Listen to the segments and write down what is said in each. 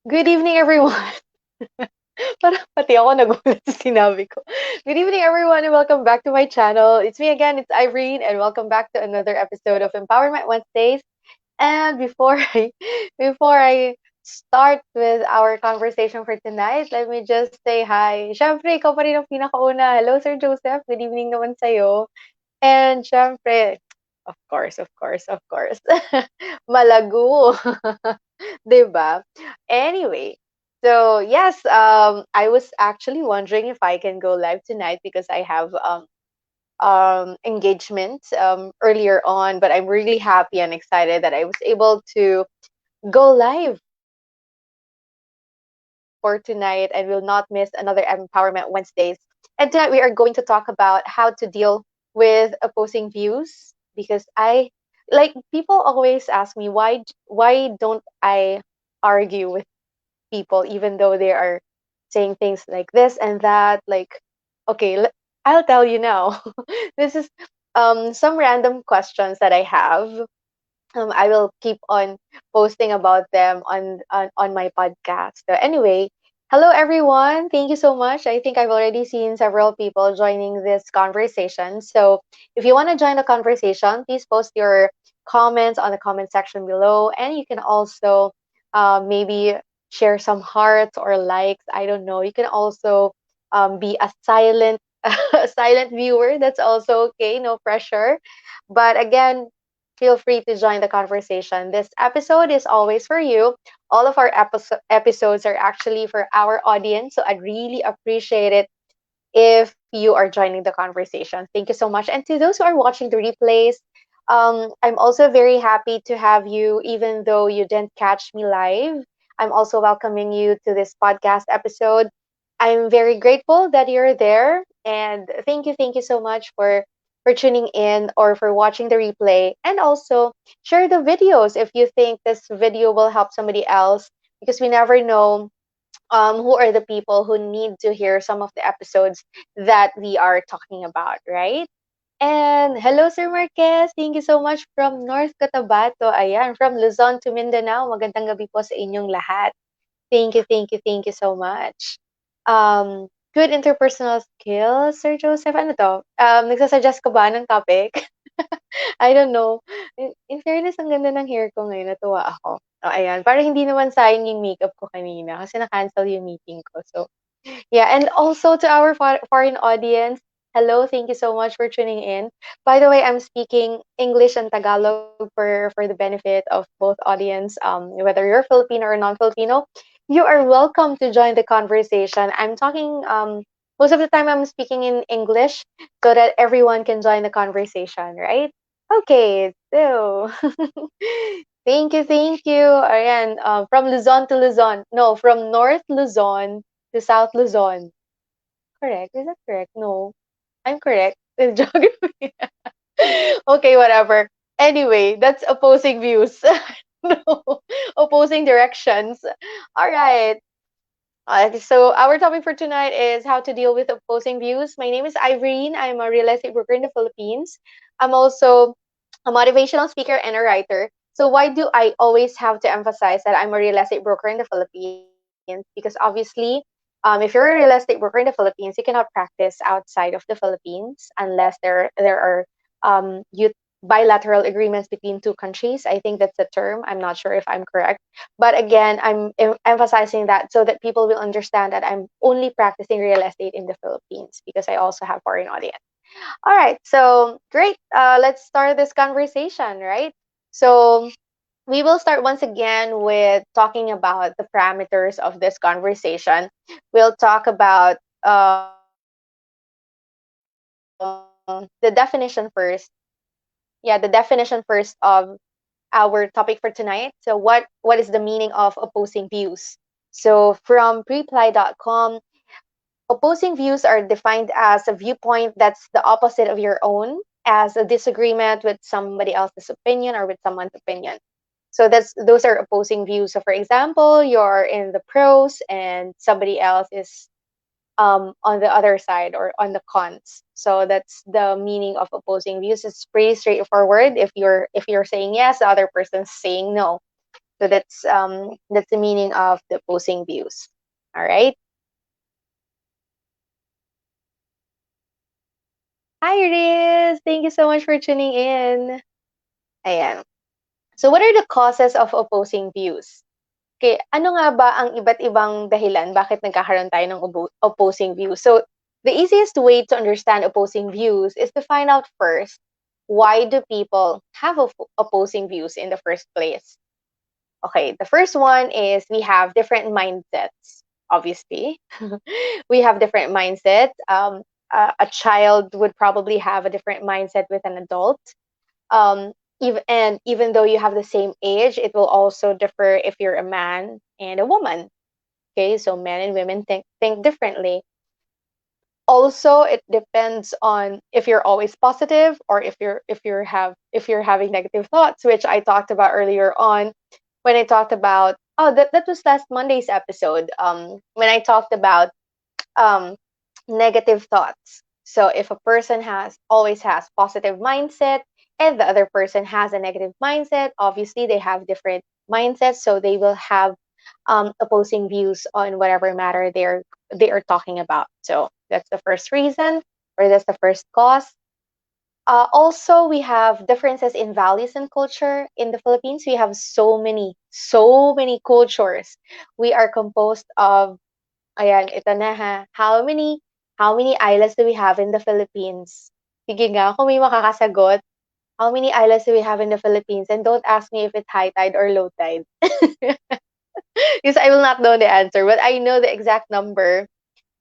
Good evening, everyone. Parang pati ako nagulat sa sinabi ko. Good evening, everyone, and welcome back to my channel. It's me again, it's Irene, and welcome back to another episode of Empowerment Wednesdays. And before I start with our conversation for tonight, let me just say hi. Syempre, ikaw pa rin ang pinakauna. Hello, Sir Joseph. Good evening naman sa'yo. And syempre, of course, malago. 'Di ba? Anyway, so yes, I was actually wondering if I can go live tonight because I have engagement earlier on, but I'm really happy and excited that I was able to go live for tonight and will not miss another Empowerment Wednesdays. And tonight we are going to talk about how to deal with opposing views because like people always ask me why don't I argue with people even though they are saying things like this and that, like, okay, I'll tell you now. This is some random questions that I have. I will keep on posting about them on my podcast. So anyway, hello everyone. Thank you so much. I think I've already seen several people joining this conversation. So if you want to join the conversation, please post your comments on the comment section below, and you can also maybe share some hearts or likes. I don't know. You can also be a silent a silent viewer. That's also okay. No pressure. But again, feel free to join the conversation. This episode is always for you. All of our episodes are actually for our audience. So I'd really appreciate it if you are joining the conversation. Thank you so much. And to those who are watching the replays, I'm also very happy to have you, even though you didn't catch me live. I'm also welcoming you to this podcast episode. I'm very grateful that you're there, and thank you so much for tuning in or for watching the replay. And also share the videos if you think this video will help somebody else, because we never know who are the people who need to hear some of the episodes that we are talking about, right? And hello, Sir Marquez. Thank you so much from North Cotabato. Ayan, from Luzon to Mindanao. Magandang gabi po sa inyong lahat. Thank you so much. Good interpersonal skills, Sir Joseph. Ano to? Nagsasuggest ka ba ng topic? I don't know. In fairness, ang ganda ng hair ko ngayon. Natuwa ako. Oh, ayan. Para hindi naman sayang yung makeup ko kanina kasi na-cancel yung meeting ko. So, yeah, and also to our foreign audience, hello, thank you so much for tuning in. By the way, I'm speaking English and Tagalog for the benefit of both audience, whether you're Filipino or non-Filipino. You are welcome to join the conversation. I'm talking most of the time I'm speaking in English so that everyone can join the conversation, right? Okay, so thank you. Ayan, from Luzon to Luzon. No, from North Luzon to South Luzon. Correct? Is that correct? No, I'm correct with geography. Okay, whatever. Anyway, that's opposing views. No, opposing directions. All right. So our topic for tonight is how to deal with opposing views. My name is Irene. I'm a real estate broker in the Philippines. I'm also a motivational speaker and a writer. So why do I always have to emphasize that I'm a real estate broker in the Philippines? Because obviously, if you're a real estate broker in the Philippines, you cannot practice outside of the Philippines unless there are bilateral agreements between two countries. I think that's the term. I'm not sure if I'm correct. But again, I'm emphasizing that so that people will understand that I'm only practicing real estate in the Philippines because I also have foreign audience. All right, so great. Let's start this conversation, right? So we will start once again with talking about the parameters of this conversation. We'll talk about the definition first. Yeah, the definition first of our topic for tonight. So what is the meaning of opposing views? So from preply.com, opposing views are defined as a viewpoint that's the opposite of your own, as a disagreement with somebody else's opinion or with someone's opinion. So those are opposing views. So for example, you're in the pros and somebody else is on the other side or on the cons. So that's the meaning of opposing views. It's pretty straightforward. If you're saying yes, the other person's saying no. So that's the meaning of the opposing views. All right. Hi, Riz. Thank you so much for tuning in. Ayan. So what are the causes of opposing views? Okay, ano nga ba ang iba't ibang dahilan bakit nagkakaroon tayo ng opposing views? So, the easiest way to understand opposing views is to find out first, why do people have opposing views in the first place? Okay, the first one is we have different mindsets, obviously. We have different mindsets. A child would probably have a different mindset with an adult. Even though you have the same age, it will also differ if you're a man and a woman. Okay, so men and women think differently. Also, it depends on if you're always positive or if you're having negative thoughts, which I talked about earlier on when I talked about, oh, that was last Monday's episode. When I talked about um negative thoughts. So if a person has positive mindset and the other person has a negative mindset, obviously they have different mindsets, so they will have opposing views on whatever matter they are talking about. So that's the first reason, or that's the first cause. Also, we have differences in values and culture. In the Philippines, we have so many cultures. We are composed of, ayan, ito na ha. How many islands do we have in the Philippines? Sige nga, kung may makakasagot, how many islands do we have in the Philippines? And don't ask me if it's high tide or low tide. Because I will not know the answer, but I know the exact number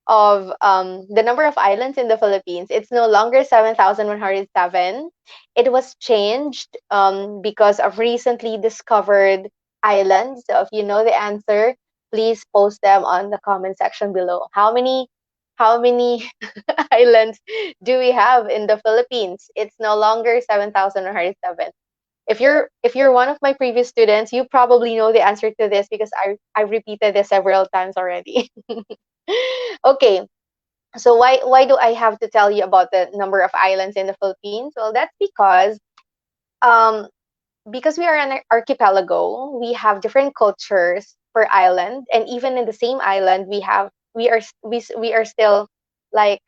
of the number of islands in the Philippines. It's no longer 7,107. It was changed because of recently discovered islands. So if you know the answer, please post them on the comment section below. How many islands do we have in the Philippines? It's no longer 7,107. If you're one of my previous students, you probably know the answer to this because I've repeated this several times already. Okay, so why do I have to tell you about the number of islands in the Philippines? Well, that's um because we are an archipelago, we have different cultures per island, and even in the same island, we are still like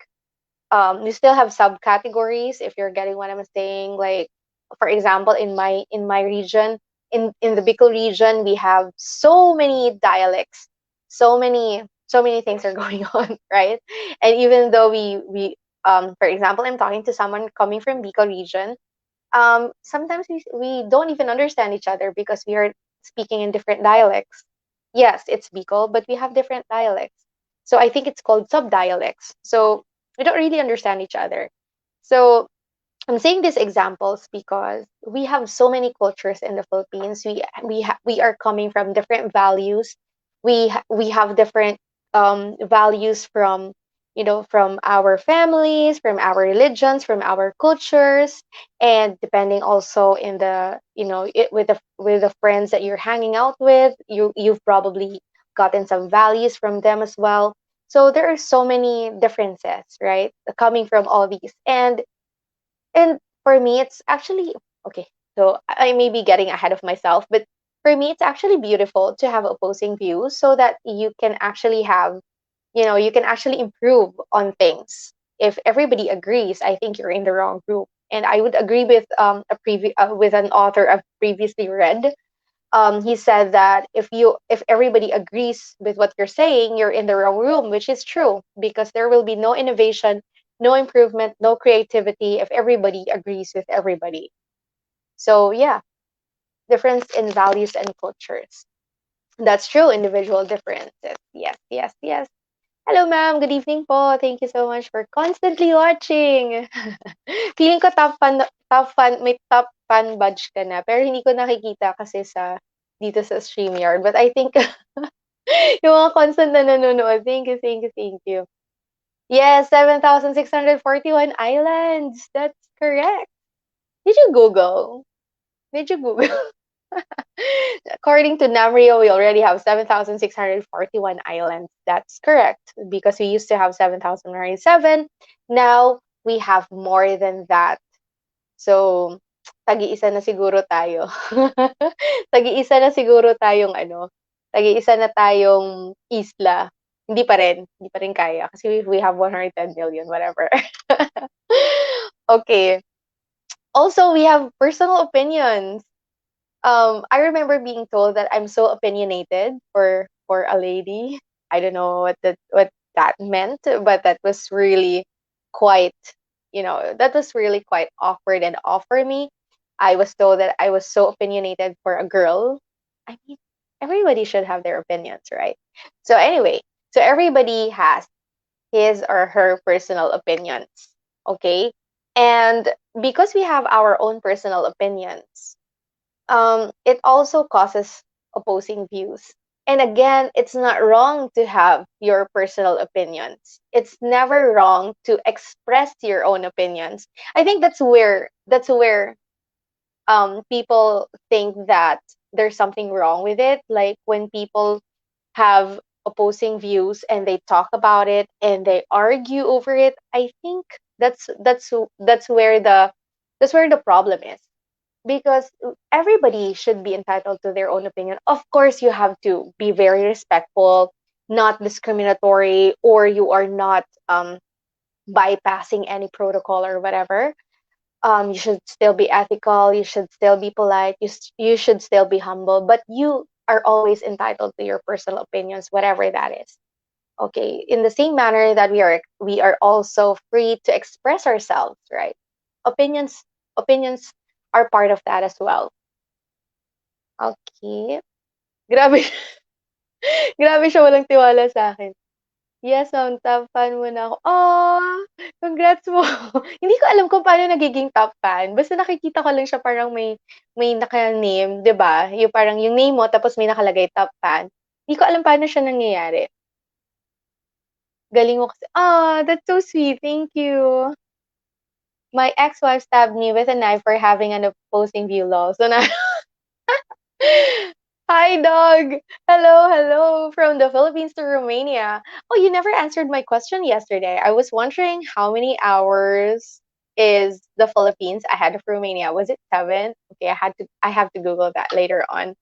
we still have subcategories, if you're getting what I'm saying. Like, for example, in my region, in the Bicol region, we have so many dialects, so many things are going on, right? And even though we for example, I'm talking to someone coming from Bicol region, sometimes we don't even understand each other because we are speaking in different dialects. Yes, it's Bicol, but we have different dialects. So I think it's called subdialects. So we don't really understand each other. So I'm saying these examples because we have so many cultures in the Philippines. We are coming from different values. We have different values from, from our families, from our religions, from our cultures, and depending also in the, with the friends that you're hanging out with, you've probably gotten some values from them as well. So there are so many differences, right, coming from all these. And for me, it's actually okay. So I may be getting ahead of myself, but for me, it's actually beautiful to have opposing views so that you can actually have, you can actually improve on things. If everybody agrees, I think you're in the wrong group. And I would agree with with an author I've previously read. He said that if everybody agrees with what you're saying, you're in the wrong room, which is true because there will be no innovation, no improvement, no creativity if everybody agrees with everybody. So yeah, difference in values and cultures. That's true, individual differences. Yes, yes, yes. Hello, ma'am. Good evening po. Thank you so much for constantly watching. Feeling ko top fan, may top fan badge ka na. Pero hindi ko nakikita kasi dito sa StreamYard. But I think yung mga constant na nanonood. Thank you, thank you, thank you. Yes, 7,641 islands. That's correct. Did you Google? Did you Google? According to Namrio, we already have 7,641 islands. That's correct because we used to have 7,097. Now we have more than that. So tag-iisa na siguro tayo. Tag-iisa na siguro tayong ano, tag-iisa na tayong isla. Hindi pa rin kaya kasi we have 110 million, whatever. Okay. Also, we have personal opinions. I remember being told that I'm so opinionated for a lady. I don't know what that meant, but that was really quite, that was really quite awkward and off for me. I was told that I was so opinionated for a girl. I mean, everybody should have their opinions, right? So anyway, so everybody has his or her personal opinions, okay? And because we have our own personal opinions, it also causes opposing views. And again, it's not wrong to have your personal opinions. It's never wrong to express your own opinions. I think that's where people think that there's something wrong with it. Like when people have opposing views and they talk about it and they argue over it. I think that's where the problem is, because everybody should be entitled to their own opinion. Of course, you have to be very respectful, not discriminatory, or you are not bypassing any protocol or whatever. You should still be ethical. You should still be polite. You should still be humble. But you are always entitled to your personal opinions, whatever that is. Okay. In the same manner that we are also free to express ourselves, right? Opinions are part of that as well. Okay. Grabe, grabe siya walang tiwala sa akin. Yes, ma'am, top fan mo na ako. Oh, congrats mo. Hindi ko alam kung paano nagiging top fan. Basta nakikita ko lang siya parang may naka-name, 'di ba? Yung parang yung name mo tapos may nakalagay top fan. Hindi ko alam paano siya nangyayari. Galing mo kasi. Ah, that's so sweet. Thank you. My ex-wife stabbed me with a knife for having an opposing view law. So na Hi, dog. Hello, hello from the Philippines to Romania. Oh, you never answered my question yesterday. I was wondering how many hours is the Philippines ahead of Romania? Was it 7? Okay, I have to Google that later on.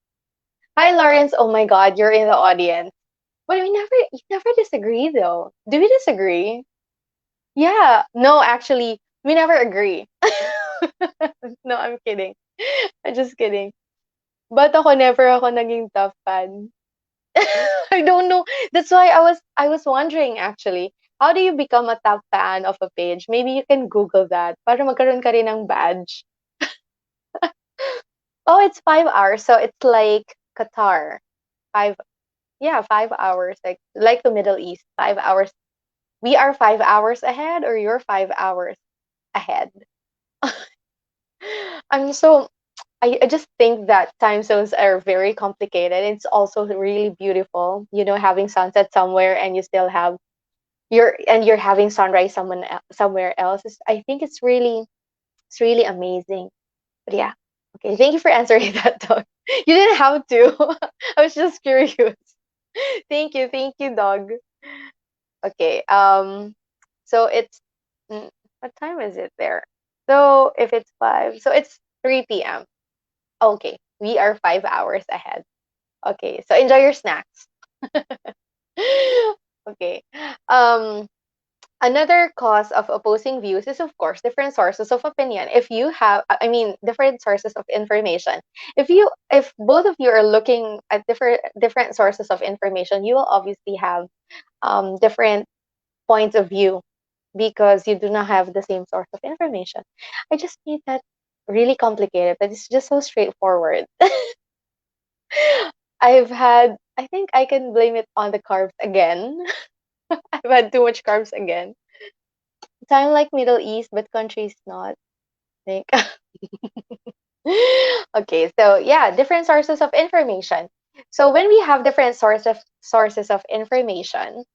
Hi, Lawrence. Oh my God, you're in the audience. But you never disagree though. Do we disagree? Yeah. No, actually, we never agree. No, I'm kidding. I'm just kidding. But never ako naging tough fan. I don't know. That's why I was wondering actually, how do you become a top fan of a page? Maybe you can Google that para magkaroon ka rin ng badge. Oh, it's 5 hours, so it's like Qatar. Five, yeah, 5 hours, like the Middle East. 5 hours. We are 5 hours ahead, or you're 5 hours ahead. I'm so I just think that time zones are very complicated. It's also really beautiful, having sunset somewhere and you still have you're having sunrise somewhere else. I think it's really amazing. But yeah, okay. Thank you for answering that, dog. You didn't have to. I was just curious. Thank you, dog. Okay. So it's what time is it there? So if it's 5, so it's 3 p.m. Okay, we are 5 hours ahead. Okay, so enjoy your snacks. Okay. Um, Another cause of opposing views is, of course, different sources of opinion. If you have, I mean, different sources of information. If both of you are looking at different sources of information, you will obviously have different points of view because you do not have the same source of information. I just made that really complicated, but it's just so straightforward. I think I can blame it on the carbs again. I've had too much carbs again. Time like Middle East, but countries not. Think. Okay, so yeah, different sources of information. So when we have different sources of information,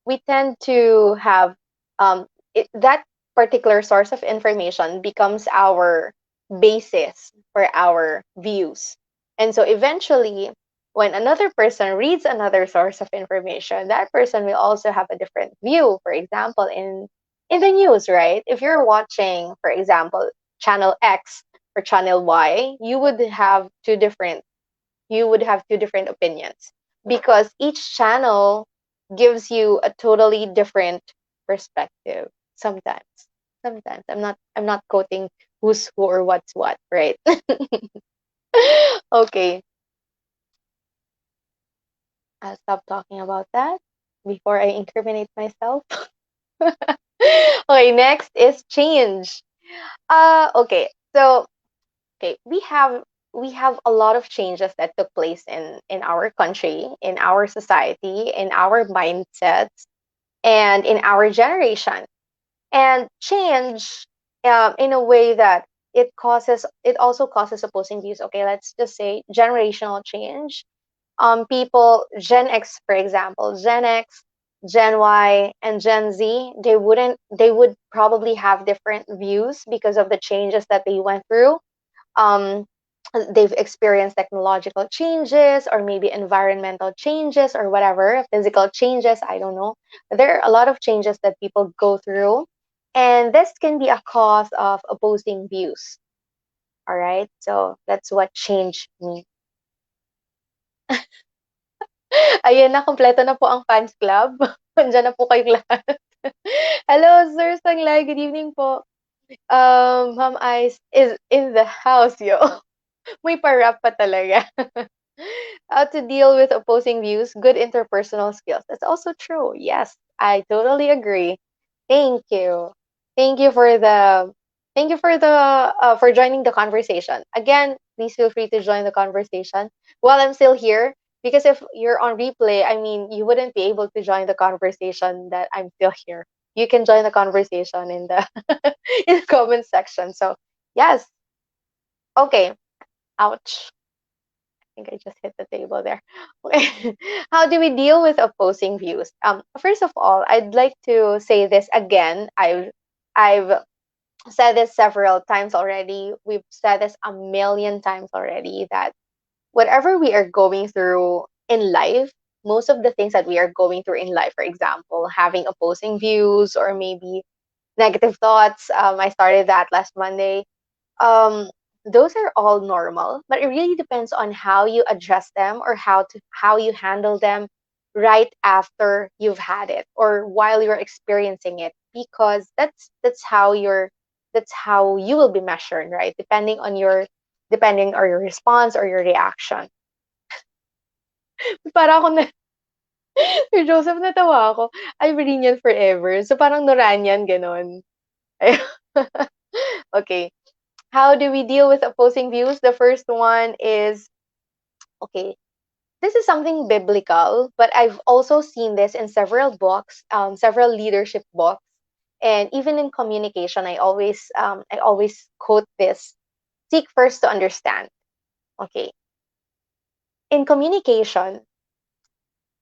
we tend to have that particular source of information becomes our basis for our views. And so eventually, when another person reads another source of information, that person will also have a different view. For example, in the news, right? If you're watching, for example, channel X, or channel Y, you would have two different opinions because each channel gives you a totally different perspective. Sometimes, sometimes I'm not quoting who's who or what's what, right? Okay, I'll stop talking about that before I incriminate myself. Okay, next is change. Okay, so okay, we have a lot of changes that took place in our country, in our society, in our mindsets, and in our generation. And change, in a way that it also causes opposing views. Okay, let's just say generational change. People Gen X, for example, Gen X, Gen Y, and Gen Z, they would probably have different views because of the changes that they went through. um, they've experienced technological changes or maybe environmental changes or whatever, physical changes, I don't know. There are a lot of changes that people go through, and this can be a cause of opposing views. All right, so that's what change means. Ayun na, kompleto na po ang fans club. Andiyan na po kayong lahat. Hello, Sir Sanglay. Good evening po. Ma'am Ice is in the house, yo. May parap pa talaga. How to deal with opposing views, good interpersonal skills. That's also true. Yes, I totally agree. Thank you. Thank you for the for joining the conversation. Again, please feel free to join the conversation while I'm still here because if you're on replay, I mean, you wouldn't be able to join the conversation that I'm still here. You can join the conversation in the in the comment section. So, yes. Okay. Ouch. Think I just hit the table there. Okay. How do we deal with opposing views? First of all, I'd like to say this again. I've said this several times already. We've said this a million times already that whatever we are going through in life, most of the things that we are going through in life, for example, having opposing views or maybe negative thoughts. I started that last Monday. um those are all normal, but it really depends on how you address them or how you handle them right after you've had it or while you're experiencing it, because that's how you will be measured, right? Depending on your response or your reaction. Para ako na Sir Joseph, natawa ako. Iranian forever. So parang Noranian ganon. Okay. How do we deal with opposing views? The first one is, okay, this is something biblical, but I've also seen this in several books, several leadership books, and even in communication. I always quote this: seek first to understand. Okay, in communication,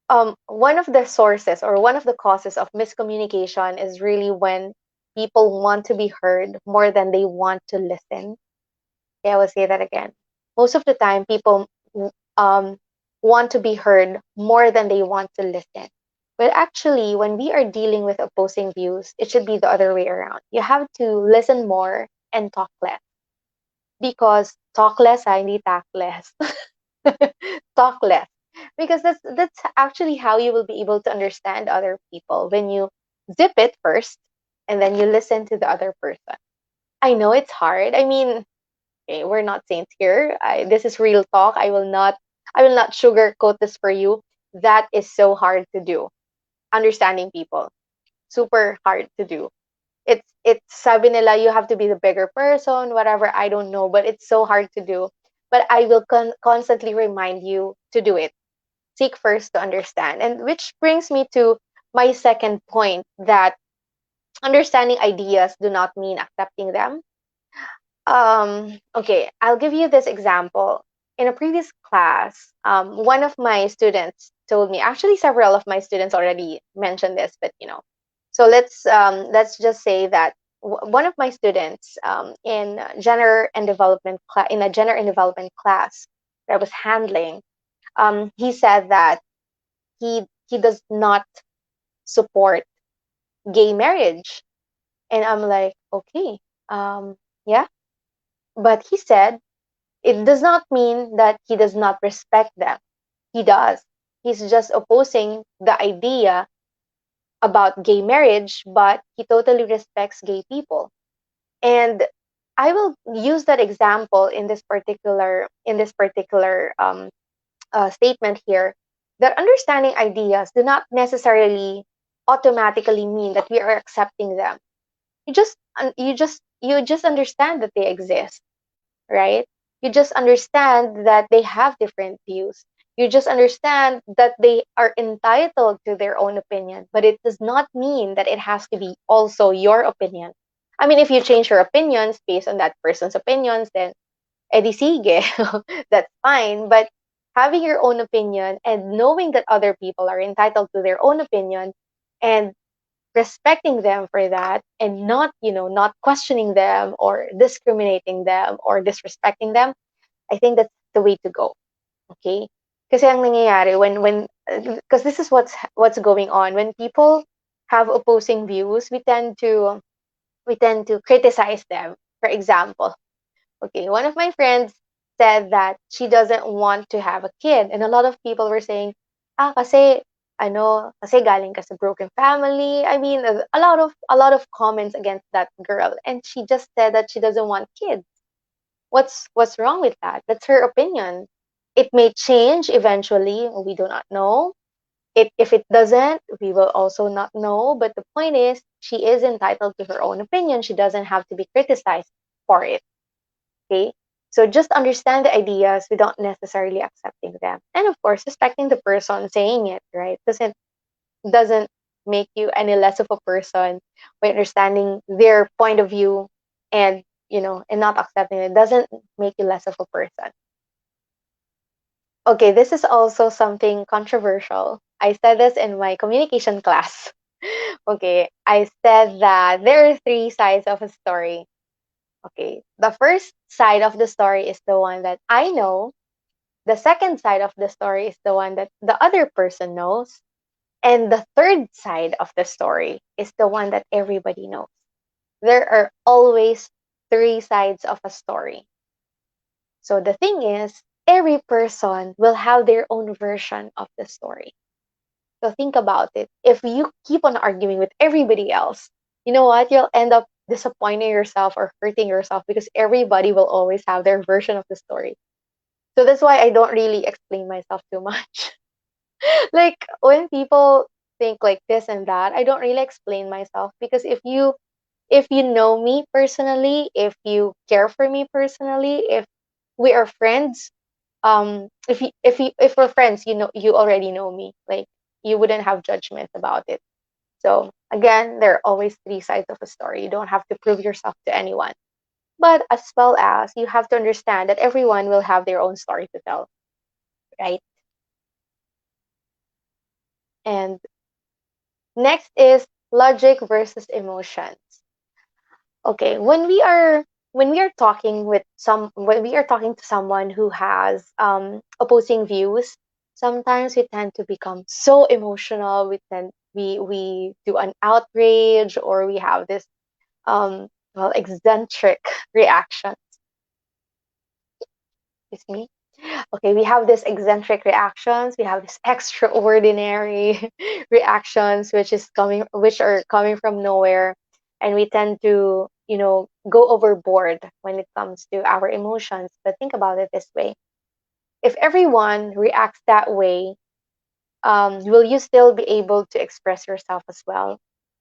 one of the sources or one of the causes of miscommunication is really when people want to be heard more than they want to listen. Okay, I will say that again. Most of the time, people um, want to be heard more than they want to listen. But actually, when we are dealing with opposing views, it should be the other way around. You have to listen more and talk less, because talk less, hindi talk less. Talk less, because that's actually how you will be able to understand other people, when you zip it first and then you listen to the other person. I know it's hard. I mean, okay, we're not saints here. This is real talk. I will not sugarcoat this for you. That is so hard to do. Understanding people, super hard to do. It's sabi nila you have to be the bigger person, whatever. I don't know, but it's so hard to do. But I will constantly remind you to do it. Seek first to understand, and which brings me to my second point, that understanding ideas do not mean accepting them. Okay, I'll give you this example. In a previous class, one of my students told me, actually, several of my students already mentioned this, but so let's just say that one of my students, in a gender and development class that I was handling, he said that he does not support gay marriage, and I'm like, okay, yeah, But he said it does not mean that he does not respect them. He does. He's just opposing the idea about gay marriage, but he totally respects gay people. And I will use that example in this particular statement here, that understanding ideas do not necessarily automatically mean that we are accepting them. You just understand that they exist, right? You just understand that they have different views. You just understand that they are entitled to their own opinion, but it does not mean that it has to be also your opinion. I mean, if you change your opinions based on that person's opinions, then edi sige, that's fine. But having your own opinion and knowing that other people are entitled to their own opinion and respecting them for that, and not, not questioning them or discriminating them or disrespecting them, I think that's the way to go. Okay? Kasi ang nangyayari when because this is what's going on when people have opposing views, we tend to criticize them. For example, okay, one of my friends said that she doesn't want to have a kid, and a lot of people were saying, kasi kasi galing ka sa broken family. I mean, a lot of comments against that girl, and she just said that she doesn't want kids. What's wrong with that? That's her opinion. It may change eventually. We do not know. If it doesn't, we will also not know. But the point is, she is entitled to her own opinion. She doesn't have to be criticized for it. Okay? So just understand the ideas without necessarily accepting them. And of course, respecting the person saying it, right? Doesn't make you any less of a person by understanding their point of view, and and not accepting it doesn't make you less of a person. Okay, this is also something controversial. I said this in my communication class. Okay, I said that there are three sides of a story. Okay, the first side of the story is the one that I know. The second side of the story is the one that the other person knows. And the third side of the story is the one that everybody knows. There are always three sides of a story. So the thing is, every person will have their own version of the story. So think about it. If you keep on arguing with everybody else, you know what? You'll end up disappointing yourself or hurting yourself because everybody will always have their version of the story. So that's why I don't really explain myself too much. Like when people think like this and that, I don't really explain myself because if you know me personally, if you care for me personally, if we are friends, if we're friends, you already know me. Like you wouldn't have judgment about it. So again, there are always three sides of a story. You don't have to prove yourself to anyone. But as well as you have to understand that everyone will have their own story to tell, right? And next is logic versus emotions. Okay, when we are talking to someone who has opposing views, sometimes we tend to become so emotional. We do an outrage, or we have this eccentric reaction. Excuse me. Okay, we have this eccentric reactions, we have this extraordinary reactions, which are coming from nowhere, and we tend to go overboard when it comes to our emotions. But think about it this way: if everyone reacts that way, will you still be able to express yourself as well?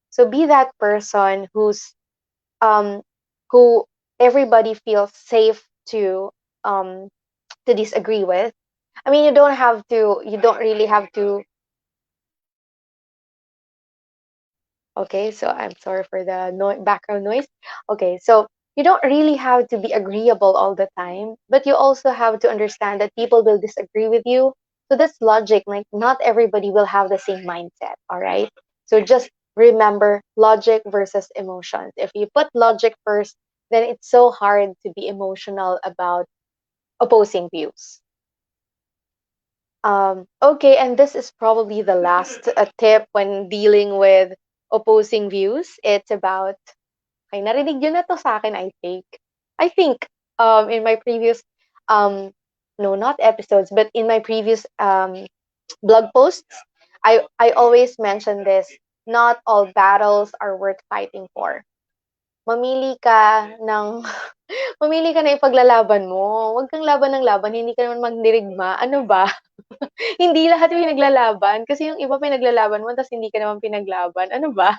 So be that person um who everybody feels safe um to disagree with. I mean, you don't really have to. Okay, so I'm sorry for the background noise. Okay, so you don't really have to be agreeable all the time, but you also have to understand that people will disagree with you. So that's logic. Like, not everybody will have the same mindset, all right? So just remember logic versus emotions. If you put logic first, then it's so hard to be emotional about opposing views. Okay, and this is probably the last tip when dealing with opposing views. It's about, okay, narinig nyo na to sa akin, I think. I think, in my previous um no, not episodes, but in my previous blog posts, I always mention this. Not all battles are worth fighting for. Mamili ka ng mamili ka na ipaglalaban mo. Huwag kang laban ng laban, hindi ka naman magdirigma. Ano ba? Hindi lahat pinaglalaban. Kasi yung iba pinaglalaban mo, tapos hindi ka naman pinaglaban. Ano ba?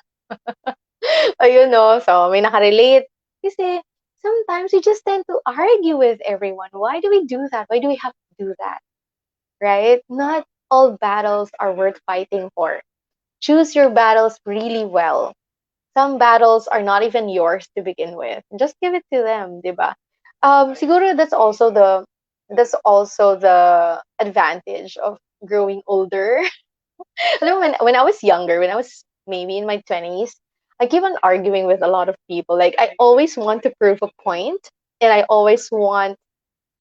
Ayun, no? So, may nakarelate. Kasi sometimes we just tend to argue with everyone. Why do we do that? Why do we have to do that? Right? Not all battles are worth fighting for. Choose your battles really well. Some battles are not even yours to begin with. Just give it to them, 'di ba? Siguro that's also the advantage of growing older. Alam mo, when I was younger, when I was maybe in my 20s, I keep on arguing with a lot of people. Like I always want to prove a point, and I always want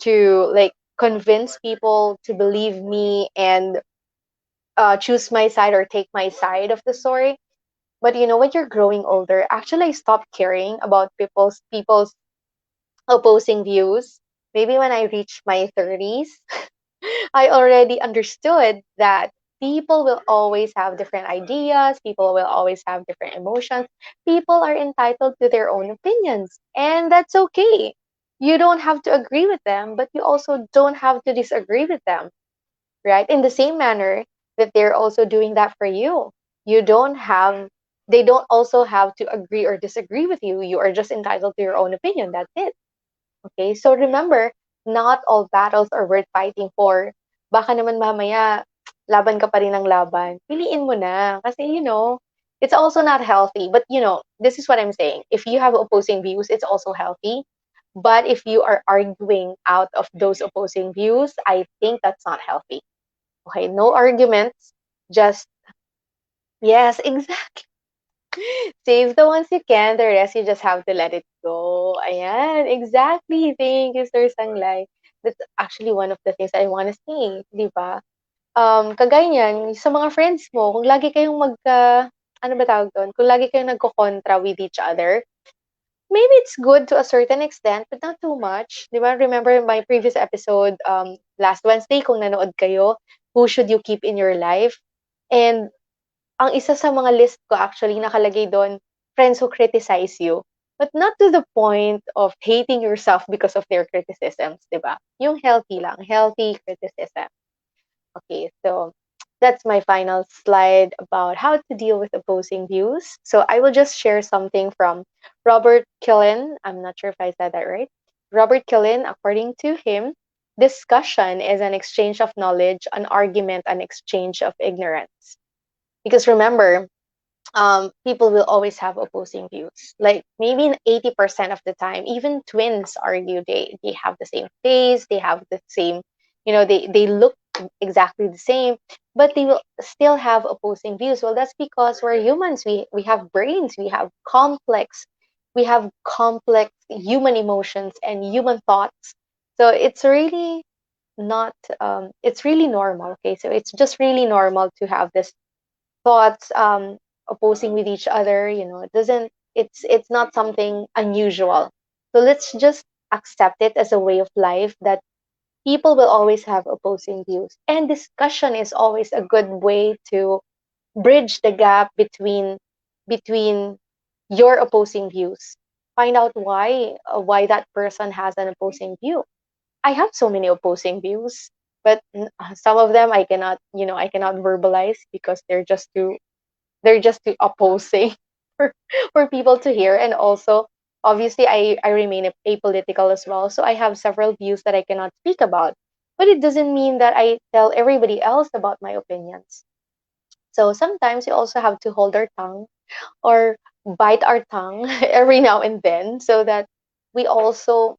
to like convince people to believe me and choose my side or take my side of the story. But you know, when you're growing older, actually I stopped caring about people's opposing views. Maybe when I reached my 30s, I already understood that people will always have different ideas, people will always have different emotions. People are entitled to their own opinions, and that's okay. You don't have to agree with them, but you also don't have to disagree with them, right? In the same manner that they're also doing that for you. You don't have, they don't also have to agree or disagree with you. You are just entitled to your own opinion. That's it. Okay? So remember, not all battles are worth fighting for. Baka naman mamaya, laban ka pa rin ng laban. Piliin mo na. Kasi, it's also not healthy. But, this is what I'm saying. If you have opposing views, it's also healthy. But if you are arguing out of those opposing views, I think that's not healthy. Okay, no arguments. Just, yes, exactly. Save the ones you can. The rest you just have to let it go. Ayan, exactly. Thank you, Sir Sanglay. That's actually one of the things I want to say, di ba? Kagaya niyan, sa mga friends mo, kung lagi kayong ano ba tawag doon? Kung lagi kayong nagko-kontra with each other, maybe it's good to a certain extent, but not too much. Di ba? Remember my previous episode, last Wednesday, kung nanood kayo, who should you keep in your life? And ang isa sa mga list ko actually nakalagay doon, friends who criticize you. But not to the point of hating yourself because of their criticisms, di ba? Yung healthy lang, healthy criticism. Okay, so that's my final slide about how to deal with opposing views. So I will just share something from Robert Killen. I'm not sure if I said that right. Robert Killen, according to him, discussion is an exchange of knowledge, an argument, an exchange of ignorance. Because remember, people will always have opposing views. Like maybe in 80% of the time, even twins argue. They have the same face, they have the same, they look exactly the same, but they will still have opposing views. Well, that's because we're humans. We have brains. We have complex human emotions and human thoughts. So it's really normal. Okay, so it's just really normal to have this thoughts opposing with each other. It doesn't it's not something unusual. So let's just accept it as a way of life that people will always have opposing views, and discussion is always a good way to bridge the gap between your opposing views. Find out why that person has an opposing view. I have so many opposing views, but some of them I cannot verbalize because they're just too opposing for people to hear. And also, obviously, I remain apolitical as well. So I have several views that I cannot speak about. But it doesn't mean that I tell everybody else about my opinions. So sometimes you also have to hold our tongue or bite our tongue every now and then, so that we also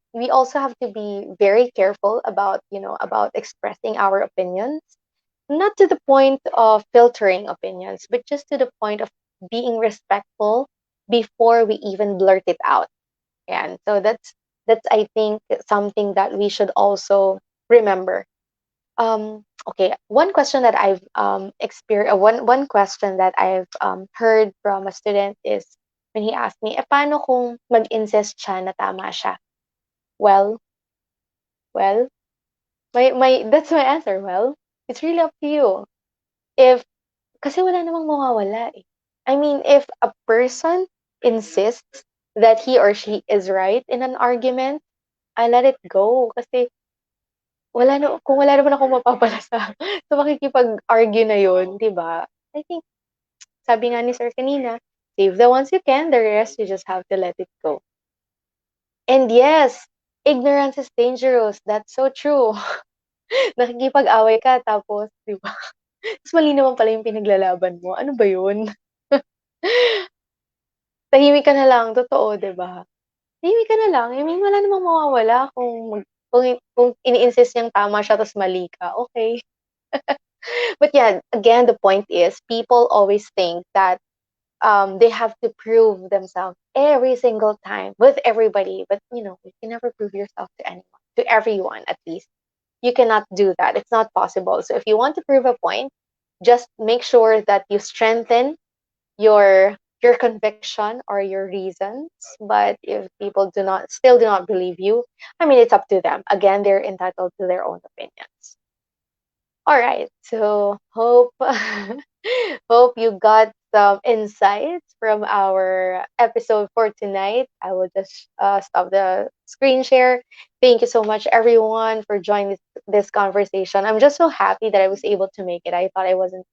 have to be very careful about expressing our opinions, not to the point of filtering opinions, but just to the point of being respectful before we even blurt it out. And so that's I think something that we should also remember. Okay, one question that I've experienced, one question that I've heard from a student is when he asked me, paano kung mag-insist siya na tama siya? Well, Well, my that's my answer. Well, it's really up to you. If Kasi wala namang mawawala eh. I mean, if a person insists that he or she is right in an argument, I let it go. Kasi kung wala naman akong mapapala sa makikipag-argue na yun, di ba? I think, sabi nga ni Sir kanina, save the ones you can, the rest you just have to let it go. And yes, ignorance is dangerous. That's so true. Nakikipag-away ka, tapos, di ba? Tapos mali naman pala yung pinaglalaban mo. Ano ba yun? Tahimik ka na lang, totoo, 'di ba? Tahimik ka na lang, I mean, wala namang mawawala kung ini-insist niyang tama siya ta's mali ka, okey. But yeah, again, the point is people always think that, they have to prove themselves every single time with everybody, but, you can never prove yourself to anyone, to everyone at least. You cannot do that, it's not possible. So if you want to prove a point, just make sure that you strengthen your conviction or your reasons. But if people do not believe you, I mean, it's up to them. Again, they're entitled to their own opinions. All right, so hope hope you got some insights from our episode for tonight. I will just stop the screen share. Thank you so much, everyone, for joining this conversation. I'm just so happy that I was able to make it. I thought I wasn't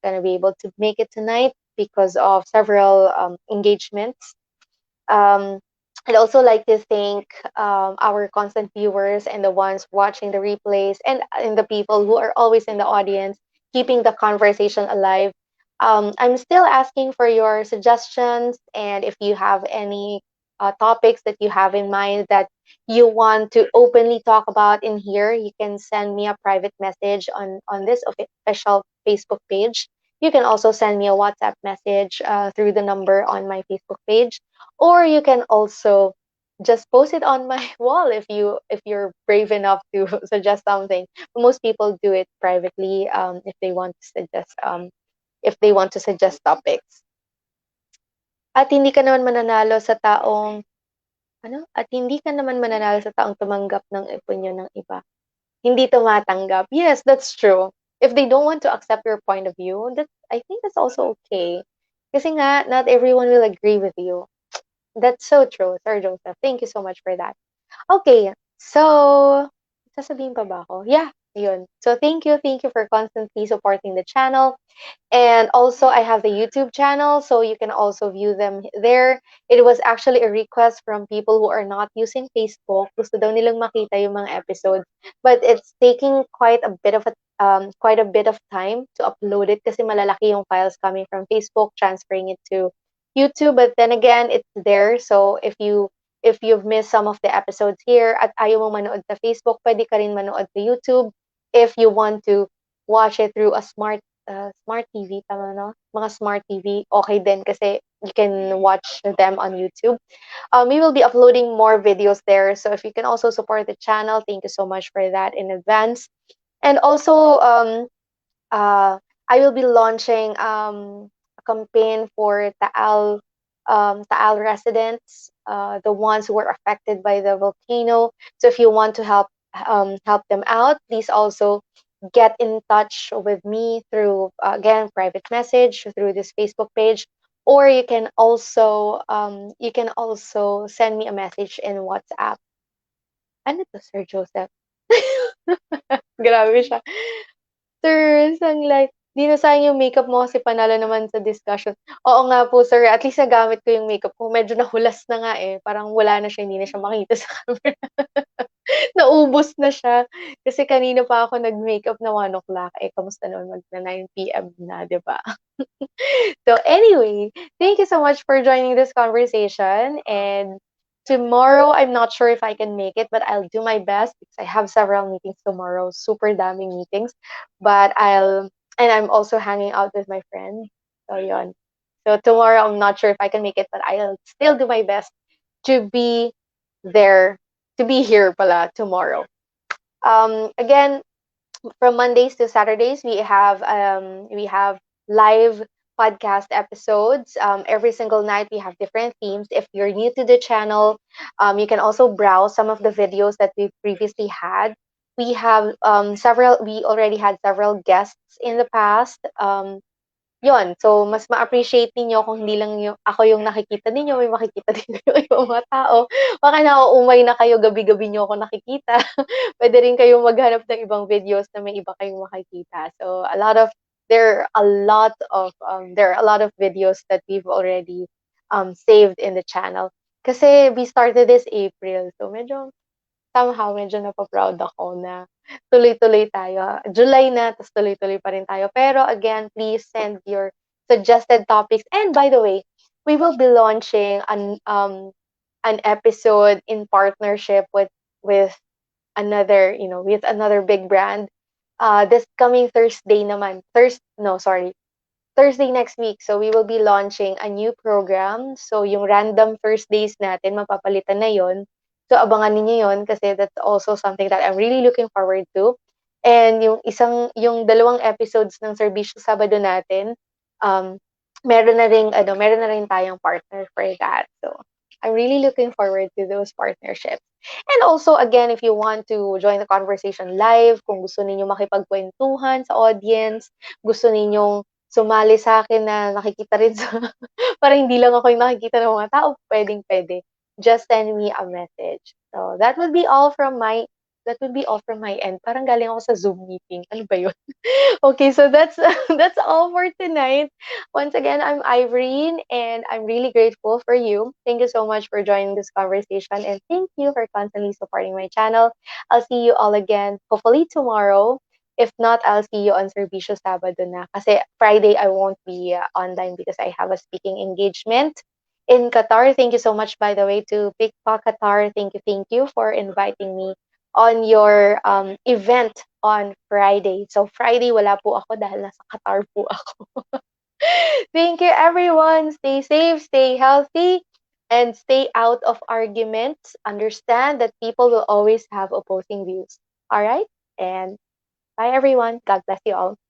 going to be able to make it tonight because of several engagements. Um, I'd also like to thank our constant viewers and the ones watching the replays and the people who are always in the audience, keeping the conversation alive. I'm still asking for your suggestions, and if you have any topics that you have in mind that you want to openly talk about in here, you can send me a private message on this official Facebook page. You can also send me a WhatsApp message through the number on my Facebook page, or you can also just post it on my wall if you're brave enough to suggest something. Most people do it privately if they want to suggest topics. At hindi ka naman mananalo sa taong at hindi ka naman mananalo sa taong tumanggap ng opinyon ng iba. Hindi tumatanggap. Yes, that's true. If they don't want to accept your point of view, I think that's also okay. Kasi nga, not everyone will agree with you. That's so true, Sir Joseph. Thank you so much for that. Okay, so sasabihin pa ba ako? Yeah, yun. So thank you for constantly supporting the channel. And also, I have the YouTube channel, so you can also view them there. It was actually a request from people who are not using Facebook. Gusto daw nilang makita yung mga episodes, but it's taking quite a bit of time to upload it kasi malalaki yung files coming from Facebook, transferring it to YouTube. But then again, it's there. So if you've missed some of the episodes here at ayaw mo manood sa Facebook, pwede ka rin manood sa YouTube. If you want to watch it through a smart TV, tama no? Mga smart TV, okay din kasi you can watch them on YouTube. We will be uploading more videos there. So if you can also support the channel, thank you so much for that in advance. And also, uh, I will be launching a campaign for Taal residents, the ones who were affected by the volcano. So if you want to help them out, please also get in touch with me through again private message through this Facebook page, or you can also send me a message in WhatsApp. Ano to, Sir Joseph? Grabe siya. Sir, sunlight. Di na sayang yung makeup mo kasi panalo naman sa discussion. Oo nga po, sir. At least nagamit ko yung makeup ko. Medyo nahulas na nga eh. Parang wala na siya, hindi na siya makita sa camera. Naubos na siya. Kasi kanina pa ako nag-makeup na 1 o'clock. Eh, kamusta naman magna 9 p.m. na, di ba? So anyway, thank you so much for joining this conversation. And tomorrow, I'm not sure if I can make it, but I'll do my best because I have several meetings tomorrow, super damning meetings. But I'm also hanging out with my friend. So yon. So tomorrow, I'm not sure if I can make it, but I'll still do my best to be there, to be here pala tomorrow. Again, from Mondays to Saturdays, we have live podcast episodes. Every single night we have different themes. If you're new to the channel, you can also browse some of the videos that we've previously had. We have several. We already had several guests in the past. Yun, so mas ma-appreciate ninyo kung hindi lang yung ako yung nakikita ninyo, may makikita din kayong ibang mga tao. Baka nauumay na kayo gabi-gabi niyo ako nakikita. Puwede rin kayong maghanap ng ibang videos na may iba kayong makikita. So there are a lot of videos that we've already saved in the channel. Kasi we started this April, so medyo napa-proud ako na tuloy-tuloy tayo. July na, tas tuloy-tuloy pa rin tayo. Pero again, please send your suggested topics. And by the way, we will be launching an episode in partnership with with another big brand. This coming Thursday naman. No, sorry. Thursday next week. So we will be launching a new program. So yung random Thursdays natin, mapapalitan na yon. So abangan niyo yon kasi that's also something that I'm really looking forward to. And yung dalawang episodes ng Serbisyo Sabado natin, um, meron na rin tayong partner for that. So I'm really looking forward to those partnerships. And also, again, if you want to join the conversation live, kung gusto ninyo makipagkwentuhan sa audience, gusto ninyong sumali sa akin na nakikita rin sa para hindi lang ako yung nakikita ng mga tao, puwedeng-puwede. Just send me a message. So, that would be all from my end. Parang galing ako sa Zoom meeting. Ano ba 'yun? Okay, so that's that's all for tonight. Once again, I'm Irene, and I'm really grateful for you. Thank you so much for joining this conversation, and thank you for constantly supporting my channel. I'll see you all again, hopefully tomorrow. If not, I'll see you on Servicio Sabado na. Kasi Friday, I won't be online because I have a speaking engagement in Qatar. Thank you so much, by the way, to Big Pa Qatar. Thank you for inviting me on your event on Friday. So Friday wala po ako dahil nasa Qatar po ako. Thank you everyone. Stay safe, stay healthy, and stay out of arguments. Understand that people will always have opposing views. All right? And bye everyone. God bless you all.